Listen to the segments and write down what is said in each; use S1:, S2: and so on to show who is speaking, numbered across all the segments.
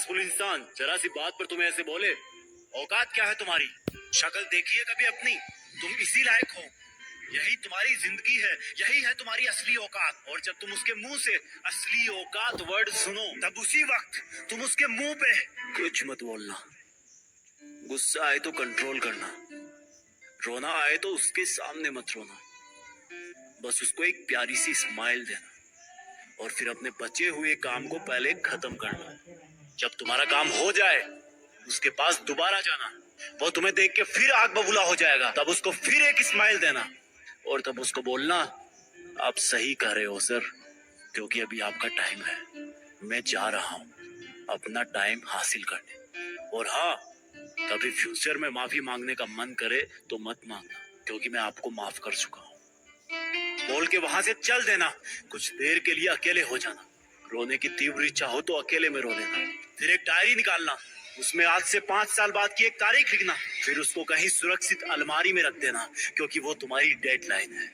S1: Successful इंसान जरा सी बात पर तुम्हें ऐसे बोले। औकात क्या है तुम्हारी? शक्ल देखिए कभी अपनी। तुम इसी लायक हो। यही तुम्हारी जिंदगी है, यही है तुम्हारी असली औकात। और जब तुम उसके मुंह से असली औकात वर्ड सुनो, तब उसी वक्त तुम उसके मुंह पे कुछ मत बोलना। गुस्सा आए तो कंट्रोल करना, रोना आए तो उसके सामने मत रोना। बस उसको एक प्यारी सी स्माइल देना और फिर अपने बचे हुए काम को पहले खत्म करना। जब तुम्हारा काम हो जाए उसके पास दोबारा जाना। वो तुम्हें देख के फिर आग बबूला हो जाएगा, तब उसको फिर एक स्माइल देना और तब उसको बोलना, आप सही कह रहे हो सर, क्योंकि अभी आपका टाइम है। मैं जा रहा हूँ अपना टाइम हासिल करने। और हाँ, कभी फ्यूचर में माफी मांगने का मन करे तो मत मांगना, क्योंकि मैं आपको माफ कर चुका हूँ। बोल के वहां से चल देना। कुछ देर के लिए अकेले हो जाना। रोने की तीव्र इच्छा हो तो अकेले में रो लेना। फिर एक डायरी निकालना, उसमें आज से 5 साल बाद की एक तारीख लिखना। फिर उसको कहीं सुरक्षित अलमारी में रख देना, क्योंकि वो तुम्हारी डेडलाइन है।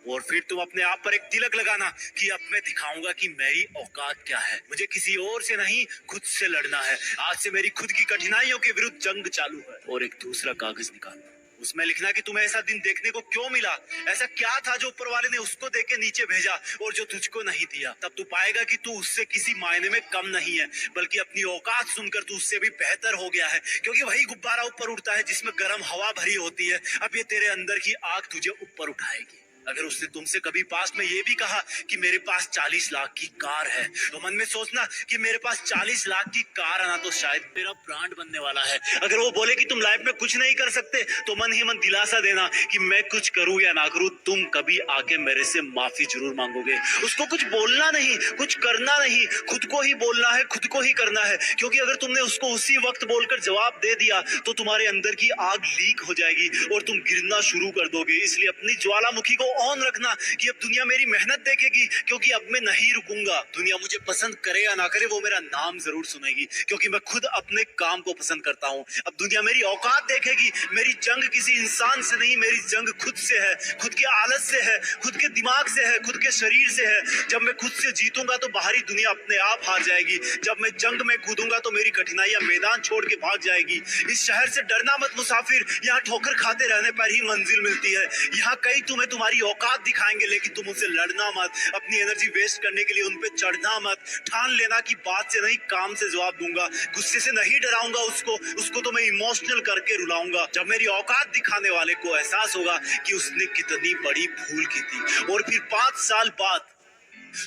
S1: और फिर तुम अपने आप पर एक तिलक लगाना कि अब मैं दिखाऊंगा कि मेरी औकात क्या है। मुझे किसी और से नहीं, खुद से लड़ना है। आज से मेरी खुद की कठिनाइयों के विरुद्ध जंग चालू है। और एक दूसरा कागज निकालना, उसमें लिखना कि तुम्हें ऐसा दिन देखने को क्यों मिला, ऐसा क्या था जो ऊपर वाले ने उसको देके नीचे भेजा और जो तुझको नहीं दिया। तब तू पाएगा कि तू उससे किसी मायने में कम नहीं है, बल्कि अपनी औकात सुनकर तू उससे भी बेहतर हो गया है। क्योंकि वही गुब्बारा ऊपर उड़ता है जिसमें गर्म हवा भरी होती है। अब ये तेरे अंदर की आग तुझे ऊपर उठाएगी। अगर उसने तुमसे कभी पास में ये भी कहा कि मेरे पास 40 लाख की कार है, तो मन में सोचना कि मेरे पास 40 लाख की कार आना तो शायद मेरा ब्रांड बनने वाला है। अगर वो बोले कि तुम लाइफ में कुछ नहीं कर सकते, तो मन ही मन दिलासा देना कि मैं कुछ करूं या ना करूं, तुम कभी आके मेरे से माफी जरूर मांगोगे। उसको कुछ बोलना नहीं, कुछ करना नहीं, खुद को ही बोलना है, खुद को ही करना है। क्योंकि अगर तुमने उसको उसी वक्त बोलकर जवाब दे दिया तो तुम्हारे अंदर की आग लीक हो जाएगी और तुम गिरना शुरू कर दोगे। इसलिए अपनी ज्वालामुखी को ऑन रखना कि अब दुनिया मेरी मेहनत देखेगी, क्योंकि अब मैं नहीं रुकूंगा। दुनिया मुझे पसंद करे या ना करे, वो मेरा नाम जरूर सुनेगी, क्योंकि मैं खुद अपने काम को पसंद करता हूँ। अब दुनिया मेरी औकात देखेगी। मेरी जंग किसी इंसान से नहीं, मेरी जंग खुद से है, खुद की आदत से है, खुद के दिमाग से है, खुद के शरीर से है। जब मैं खुद से जीतूंगा तो बाहरी दुनिया अपने आप हार जाएगी। जब मैं जंग में कूदूंगा तो मेरी कठिनाइयां मैदान छोड़ के भाग जाएगी। इस शहर से डरना मत मुसाफिर, यहाँ ठोकर खाते रहने पर ही मंजिल मिलती है। यहाँ कई तुम्हें तुम्हारी औकात दिखाएंगे, लेकिन तुम उनसे लड़ना मत। अपनी एनर्जी वेस्ट करने के लिए उन पे चढ़ना मत। ठान लेना कि बात से नहीं, काम से जवाब दूंगा। गुस्से से नहीं डराऊंगा उसको तो मैं इमोशनल करके रुलाऊंगा। जब मेरी औकात दिखाने वाले को एहसास होगा कि उसने कितनी बड़ी भूल की थी, और फिर 5 साल बाद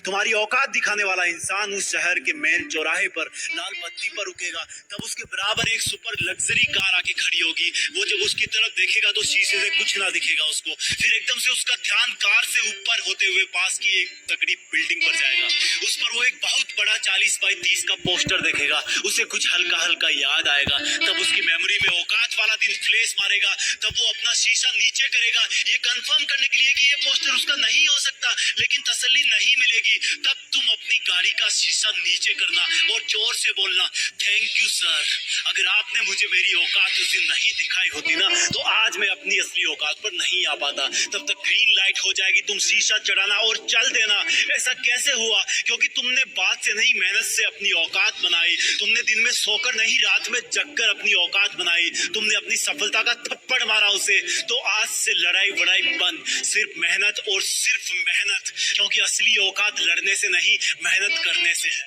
S1: तुम्हारी औकात दिखाने वाला इंसान उस शहर के मेन चौराहे पर लाल बत्ती पर रुकेगा, तब उसके बराबर एक सुपर लग्जरी कार आके खड़ी होगी। वो जब उसकी तरफ देखेगा तो शीशे से कुछ ना दिखेगा उसको। फिर एकदम से उसका ध्यान कार से ऊपर होते हुए पास की एक तगड़ी बिल्डिंग पर जाएगा। उस पर वो एक बहुत बड़ा 40 बाई 30 का पोस्टर देखेगा। उसे कुछ हल्का हल्का याद आएगा। तब उसकी मेमोरी में औकात वाला दिन फ्लैश मारेगा। तब वो अपना शीशा नीचे करेगा, ये कंफर्म करने के लिए कि ये पोस्टर उसका नहीं हो सकता, लेकिन तसल्ली नहीं मिलेगी। तब तुम अपनी गाड़ी का शीशा नीचे करना और जोर से बोलना, थैंक यू सर। अगर आपने मुझे मेरी औकात उस दिन नहीं दिखाई होती ना, तो आज मैं अपनी असली औकात पर नहीं आ पाता। तब तक ग्रीन लाइट हो जाएगी, तुम शीशा चढ़ाना और चल देना। ऐसा कैसे हुआ? क्योंकि तुमने बात से नहीं, मेहनत से अपनी औकात बनाई। तुमने दिन में सोकर नहीं, रात में जगकर अपनी औकात बनाई। तुमने अपनी सफलता का थप्पड़ मारा उसे। तो आज से लड़ाई वड़ाई बंद, सिर्फ मेहनत और सिर्फ मेहनत। क्योंकि असली औकात लड़ने से नहीं, मेहनत करने से है।